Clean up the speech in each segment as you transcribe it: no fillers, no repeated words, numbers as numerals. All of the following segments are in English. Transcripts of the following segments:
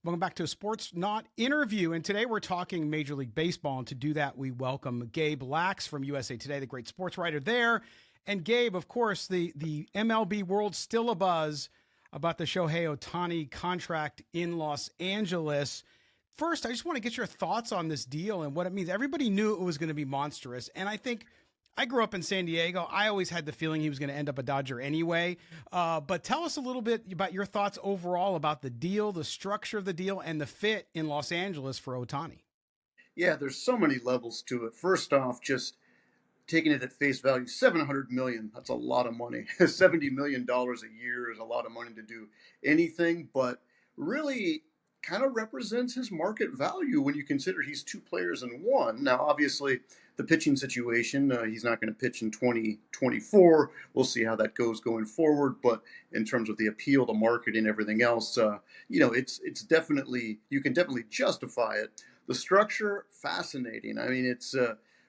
Welcome back to a Sportsnaut interview. And today we're talking Major League Baseball. And to do that, we welcome Gabe Lacques from USA Today, the great sports writer there. And Gabe, of course, the MLB world's still abuzz about the Shohei Ohtani contract in Los Angeles. First, I just want to get your thoughts on this deal and what it means. Everybody knew it was going to be monstrous. And I think I grew up in San Diego. I always had the feeling he was going to end up a Dodger anyway. But tell us a little bit about your thoughts overall about the deal, the structure of the deal, and the fit in Los Angeles for Ohtani. Yeah, there's so many levels to it. First off, just taking it at face value, $700 million, that's a lot of money. $70 million a year is a lot of money to do anything, but really kind of represents his market value when you consider he's two players in one. Now, obviously, the pitching situation, he's not going to pitch in 2024. We'll see how that goes going forward. But in terms of the appeal, the market, and everything else, it's definitely, you can definitely justify it. The structure, fascinating. I mean, it's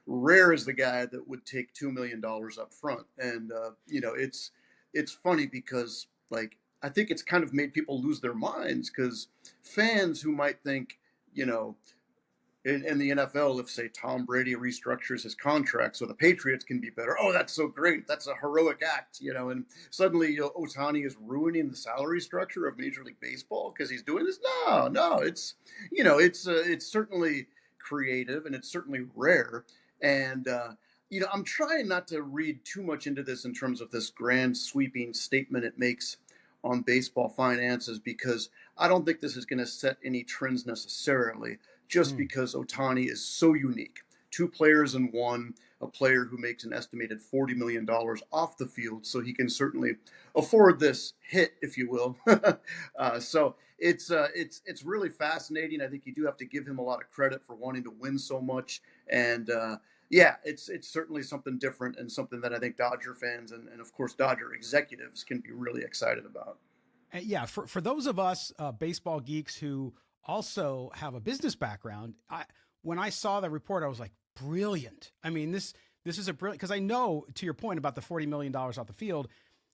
rare is the guy that would take $2 million up front. And, it's funny because, like, I think it's kind of made people lose their minds because fans who might think, in the NFL, if, say, Tom Brady restructures his contract so the Patriots can be better, oh, that's so great. That's a heroic act, and suddenly Ohtani is ruining the salary structure of Major League Baseball because he's doing this. No, it's certainly creative and it's certainly rare. And, I'm trying not to read too much into this in terms of this grand sweeping statement it makes on baseball finances because I don't think this is going to set any trends necessarily, just because Ohtani is so unique. Two players in one, a player who makes an estimated $40 million off the field, so he can certainly afford this hit, if you will. So it's really fascinating. I think you do have to give him a lot of credit for wanting to win so much, and yeah, it's certainly something different and something that I think Dodger fans and of course Dodger executives can be really excited about. Yeah, for those of us baseball geeks who also have a business background, when I saw the report, I was like, brilliant. I mean, this is a brilliant, because I know, to your point about the $40 million off the field,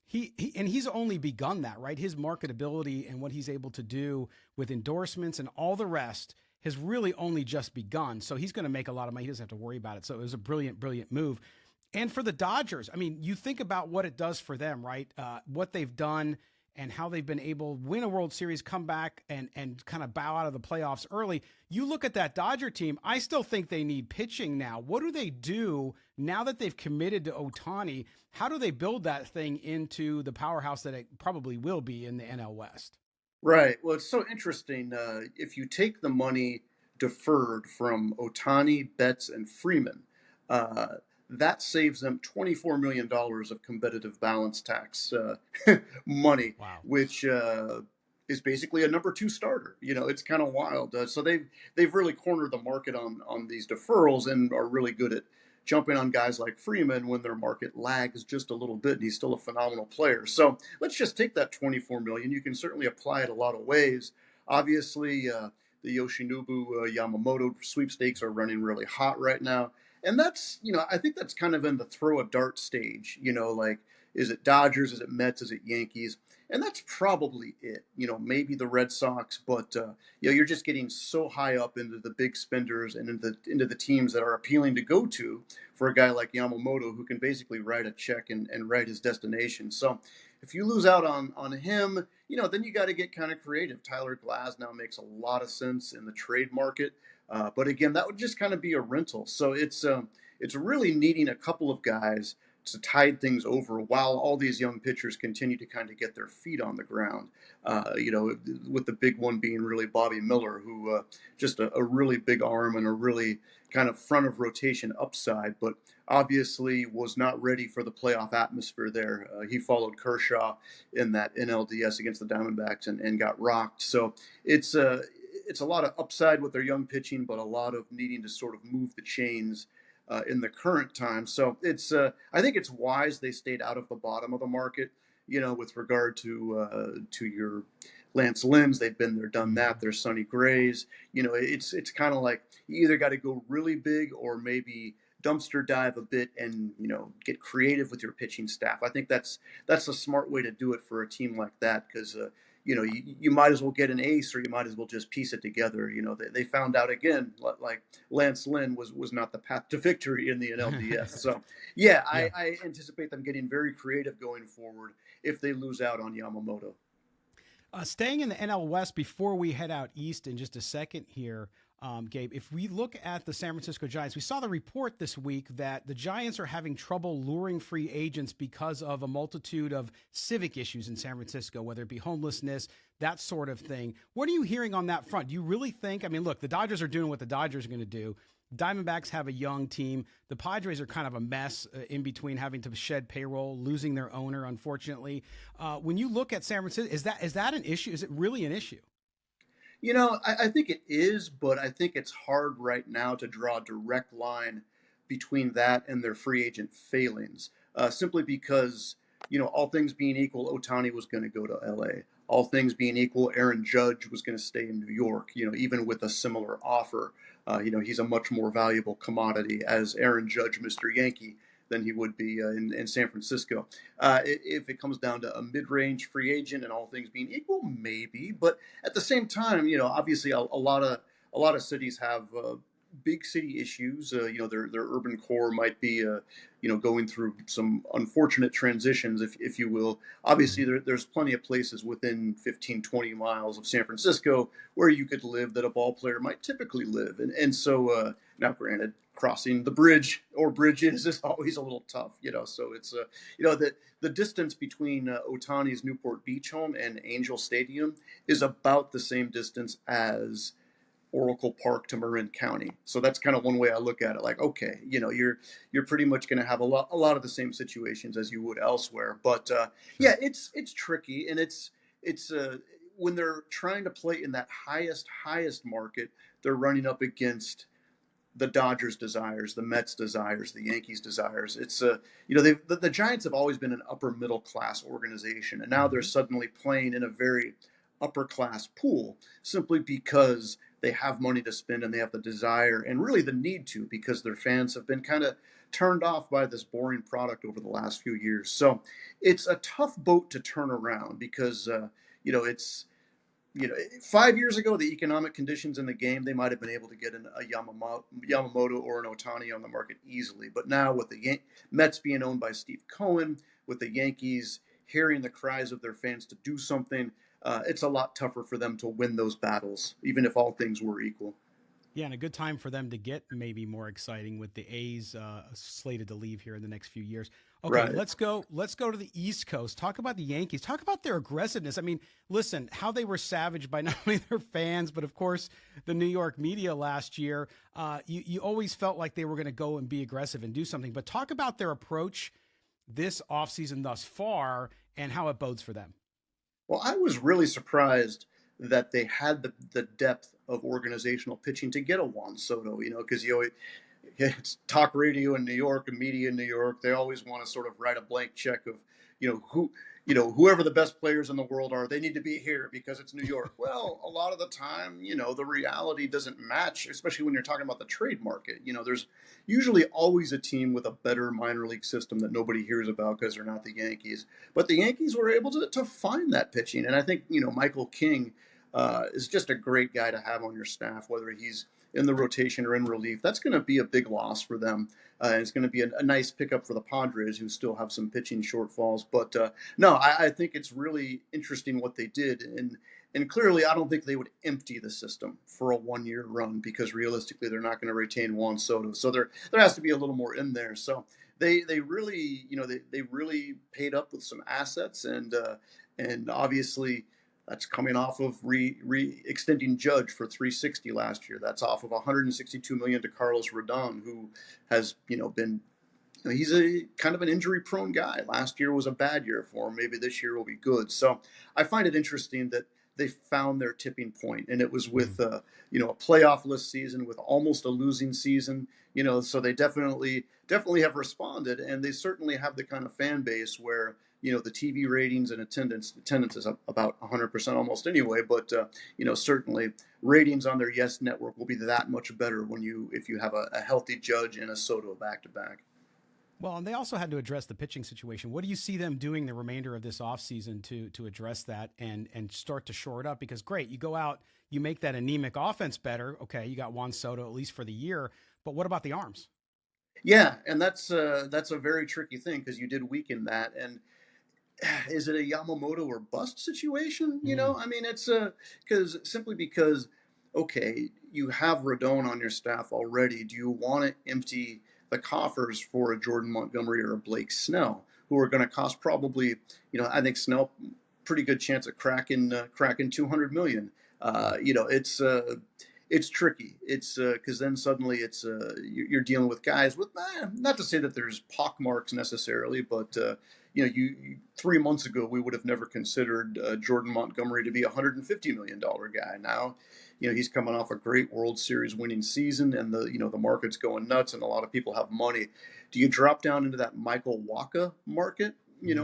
he's only begun that, right? His marketability and what he's able to do with endorsements and all the rest has really only just begun. So he's going to make a lot of money. He doesn't have to worry about it. So it was a brilliant, brilliant move. And for the Dodgers, I mean, you think about what it does for them, right? What they've done and how they've been able to win a World Series, come back and kind of bow out of the playoffs early. You look at that Dodger team, I still think they need pitching now. What do they do now that they've committed to Ohtani? How do they build that thing into the powerhouse that it probably will be in the NL West? Right. Well, it's so interesting. If you take the money deferred from Ohtani, Betts, and Freeman, uh, that saves them $24 million of competitive balance tax money, Wow. which is basically a number two starter. It's kind of wild. So they've really cornered the market on these deferrals and are really good at jumping on guys like Freeman when their market lags just a little bit, and he's still a phenomenal player. So let's just take that 24 million. You can certainly apply it a lot of ways. Obviously, the Yoshinobu Yamamoto sweepstakes are running really hot right now, and that's I think that's kind of in the throw a dart stage. Like, is it Dodgers? Is it Mets? Is it Yankees? And that's probably it. Maybe the Red Sox, but you're just getting so high up into the big spenders and into the teams that are appealing to go to for a guy like Yamamoto, who can basically write a check and write his destination. So if you lose out on him, then you got to get kind of creative. Tyler Glass now makes a lot of sense in the trade market, but again, that would just kind of be a rental. So it's really needing a couple of guys to tide things over while all these young pitchers continue to kind of get their feet on the ground. With the big one being really Bobby Miller, who just a really big arm and a really kind of front of rotation upside, but obviously was not ready for the playoff atmosphere there. He followed Kershaw in that NLDS against the Diamondbacks and got rocked. So it's a lot of upside with their young pitching, but a lot of needing to sort of move the chains in the current time. So I think it's wise they stayed out of the bottom of the market. With regard to your Lance Lynn's, they've been there, done that. There's Sonny Grays. It's kind of like you either got to go really big or maybe dumpster dive a bit and get creative with your pitching staff. I think that's a smart way to do it for a team like that because you might as well get an ace, or you might as well just piece it together. They found out again, like Lance Lynn was not the path to victory in the NLDS. So yeah, Yeah. I anticipate them getting very creative going forward if they lose out on Yamamoto. Staying in the NL West before we head out east in just a second here, Gabe, if we look at the San Francisco Giants, we saw the report this week that the Giants are having trouble luring free agents because of a multitude of civic issues in San Francisco, whether it be homelessness, that sort of thing. What are you hearing on that front? Do you really think, I mean, look, the Dodgers are doing what the Dodgers are going to do. Diamondbacks have a young team. The Padres are kind of a mess in between having to shed payroll, losing their owner, unfortunately. When you look at San Francisco, is that an issue? Is it really an issue? I think it is, but I think it's hard right now to draw a direct line between that and their free agent failings, simply because, all things being equal, Ohtani was going to go to LA. All things being equal, Aaron Judge was going to stay in New York, even with a similar offer. He's a much more valuable commodity as Aaron Judge, Mr. Yankee, than he would be in San Francisco. If it comes down to a mid-range free agent and all things being equal, maybe. But at the same time, obviously a lot of cities have big city issues. Their urban core might be going through some unfortunate transitions, if you will. Obviously, there's plenty of places within 15, 20 miles of San Francisco where you could live that a ball player might typically live. And so, now granted, crossing the bridge or bridges is always a little tough, so it's, the distance between Ohtani's Newport Beach home and Angel Stadium is about the same distance as Oracle Park to Marin County. So that's kind of one way I look at it. Like, okay, you're pretty much going to have a lot of the same situations as you would elsewhere. But yeah, it's tricky, and it's when they're trying to play in that highest market, they're running up against the Dodgers' desires, the Mets' desires, the Yankees' desires. It's the Giants have always been an upper middle class organization, and now they're suddenly playing in a very upper class pool simply because they have money to spend and they have the desire and really the need to, because their fans have been kind of turned off by this boring product over the last few years. So it's a tough boat to turn around because it's 5 years ago, the economic conditions in the game, they might have been able to get a Yamamoto or an Ohtani on the market easily. But now with the Mets being owned by Steve Cohen, with the Yankees hearing the cries of their fans to do something, it's a lot tougher for them to win those battles, even if all things were equal. Yeah, and a good time for them to get maybe more exciting with the A's slated to leave here in the next few years. Okay, Right. let's go to the East Coast. Talk about the Yankees. Talk about their aggressiveness. I mean, listen, how they were savaged by not only their fans, but of course the New York media last year. You always felt like they were going to go and be aggressive and do something. But talk about their approach this offseason thus far and how it bodes for them. Well, I was really surprised that they had the depth of organizational pitching to get a Juan Soto, because it's talk radio in New York and media in New York. They always want to sort of write a blank check of, whoever the best players in the world are, they need to be here because it's New York. Well, a lot of the time, the reality doesn't match, especially when you're talking about the trade market. There's usually always a team with a better minor league system that nobody hears about because they're not the Yankees. But the Yankees were able to find that pitching. And I think, Michael King is just a great guy to have on your staff, whether he's in the rotation or in relief. That's going to be a big loss for them. It's going to be a nice pickup for the Padres, who still have some pitching shortfalls. But no, I think it's really interesting what they did. And clearly, I don't think they would empty the system for a one-year run, because realistically, they're not going to retain Juan Soto. So there has to be a little more in there. So they really, they really paid up with some assets, and obviously, that's coming off of extending Judge for $360 last year. That's off of $162 million to Carlos Rodon, who has been. He's a kind of an injury-prone guy. Last year was a bad year for him. Maybe this year will be good. So I find it interesting that they found their tipping point, and it was with a playoff-less season, with almost a losing season. So they definitely have responded, and they certainly have the kind of fan base where the TV ratings and attendance is up about 100% almost anyway. But certainly ratings on their Yes Network will be that much better if you have a healthy Judge and a Soto back to back. Well, and they also had to address the pitching situation. What do you see them doing the remainder of this offseason to address that and start to shore it up? Because great, you go out, you make that anemic offense better. Okay, you got Juan Soto at least for the year, but what about the arms? Yeah, and that's a very tricky thing because you did weaken that. And is it a Yamamoto or bust situation? Mm. I mean, it's because okay, you have Rodon on your staff already. Do you want to empty the coffers for a Jordan Montgomery or a Blake Snell, who are going to cost probably, I think Snell pretty good chance at cracking 200 million. It's tricky. It's because then suddenly you're dealing with guys with not to say that there's pockmarks necessarily, but you 3 months ago we would have never considered Jordan Montgomery to be $150 million guy. Now, he's coming off a great World Series winning season, and the market's going nuts, and a lot of people have money. Do you drop down into that Michael Wacha market?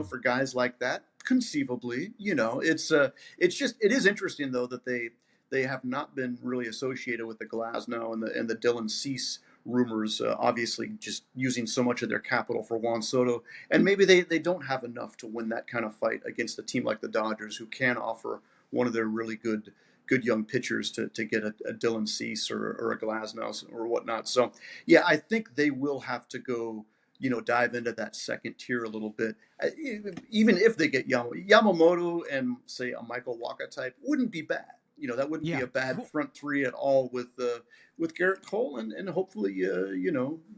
For guys like that, conceivably, it is interesting though that they have not been really associated with the Glasnow and the Dylan Cease rumors, obviously just using so much of their capital for Juan Soto. And maybe they don't have enough to win that kind of fight against a team like the Dodgers, who can offer one of their really good young pitchers to get a Dylan Cease or a Glasnow or whatnot. So, yeah, I think they will have to go, dive into that second tier a little bit. Even if they get Yamamoto and, say, a Michael Wacha type, wouldn't be bad. That wouldn't be a bad front three at all with Garrett Cole, and hopefully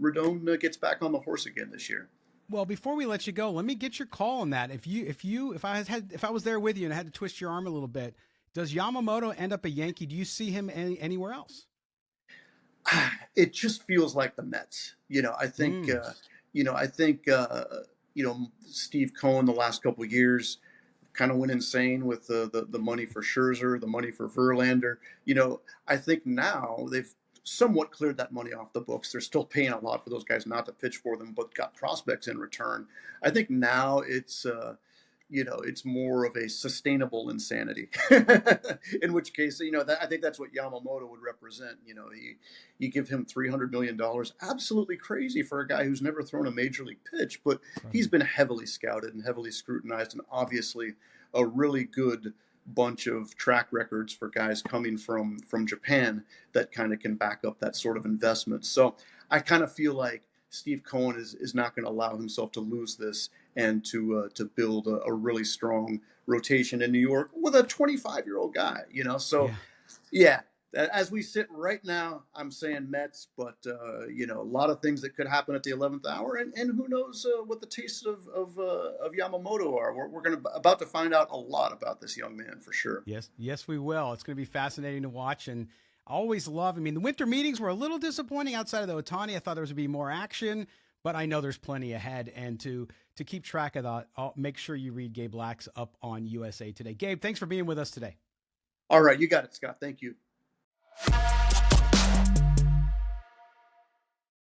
Rodon gets back on the horse again this year. Well, before we let you go, let me get your call on that. If I was there with you and I had to twist your arm a little bit, does Yamamoto end up a Yankee? Do you see him anywhere else? It just feels like the Mets. I think Steve Cohen the last couple of years kind of went insane with the money for Scherzer, the money for Verlander. I think now they've somewhat cleared that money off the books. They're still paying a lot for those guys not to pitch for them, but got prospects in return. I think now it's more of a sustainable insanity. In which case, I think that's what Yamamoto would represent. You give him $300 million, absolutely crazy for a guy who's never thrown a major league pitch, but he's been heavily scouted and heavily scrutinized, and obviously a really good bunch of track records for guys coming from Japan that kind of can back up that sort of investment. So I kind of feel like Steve Cohen is not going to allow himself to lose this and to build a really strong rotation in New York with a 25-year-old guy, So, yeah, as we sit right now, I'm saying Mets, but, a lot of things that could happen at the 11th hour. And who knows what the tastes of Yamamoto are. We're about to find out a lot about this young man for sure. Yes, we will. It's going to be fascinating to watch. And I always love, the winter meetings were a little disappointing outside of the Ohtani. I thought there was going to be more action, but I know there's plenty ahead. And to keep track of that, I'll make sure you read Gabe Lacques up on USA Today. Gabe, thanks for being with us today. All right. You got it, Scott. Thank you.